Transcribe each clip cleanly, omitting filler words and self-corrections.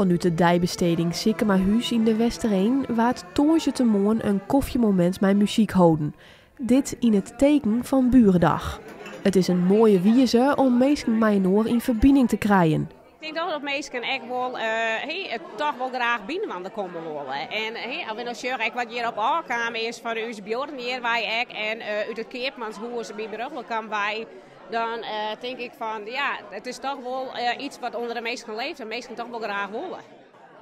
Vanuit de dijbesteding Sikkemahuis in de Westereen waard tongetemoarn een koffiemoment met muziek houden. Dit in het teken van Burendag. Het is een mooie wijze om mensen met elkaar in verbinding te krijgen. Ik denk dat mensen echt wel, het toch wel graag binnen komen willen. En als we nou zeggen wat hier op aankomen is van onze buren hier wij ook en uit het Keermanshuis bij Bruggel kan wij, dan denk ik van ja, het is toch wel iets wat onder de mensen leeft en mensen toch wel graag willen.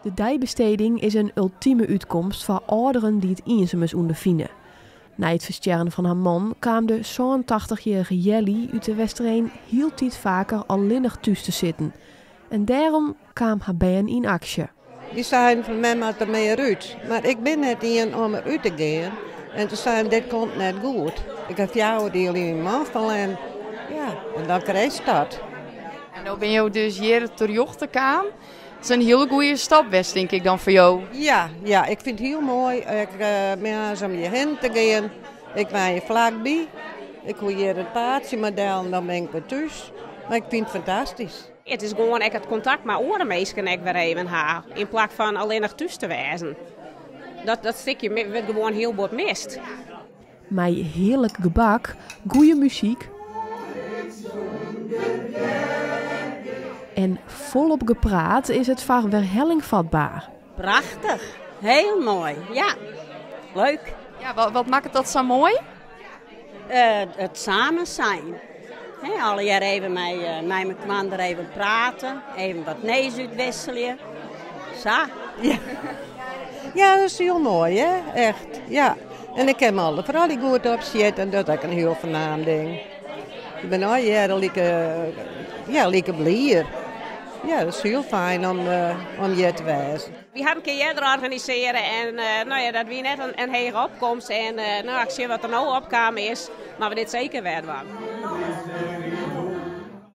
De dijbesteding is een ultieme uitkomst voor ouderen die het eenzaam ondervinden. Na het versterren van haar man kwam de 87-jarige Jelly uit de Westereen heel tijd vaker alleenig thuis te zitten. En daarom kwam haar been in actie. Die zeiden van mij maar er meer uit. Maar ik ben net in om eruit te gaan. En toen zeiden dit komt net goed. Ik heb jou deel in mijn man en ja, en dan krijg je dat. En dan ben je dus hier ter jochten gaan. Dat is een hele goede stap best, denk ik dan voor jou. Ja, ik vind het heel mooi. Ik ben om je heen te gaan. Ik ben hier vlakbij. Ik wil hier het paardje-model en dan ben ik weer thuis. Maar ik vind het fantastisch. Het is gewoon het contact met andere mensen weer even hebben, in plaats van alleen nog thuis te wezen. Dat stukje werd gewoon heel wat mist. Met heerlijk gebak, goede muziek en volop gepraat is het voor herhaling vatbaar. Prachtig, heel mooi, ja, leuk. Ja, wat maakt dat zo mooi? Het samen zijn. Alle jaar even met mijn man er even praten, even wat neus uitwisselen. Zo. Ja, dat is heel mooi, hè? Echt, ja. En ik heb me alle vooral die goed op zitten en dat is een heel voornaam ding. Ik ben al jaren lieke blier. Ja, dat is heel fijn om hier te wezen. We hebben een keer eerder organiseren en dat wie net een hege opkomst. En ik zie wat er nou opkomen is, maar we dit zeker waard waren.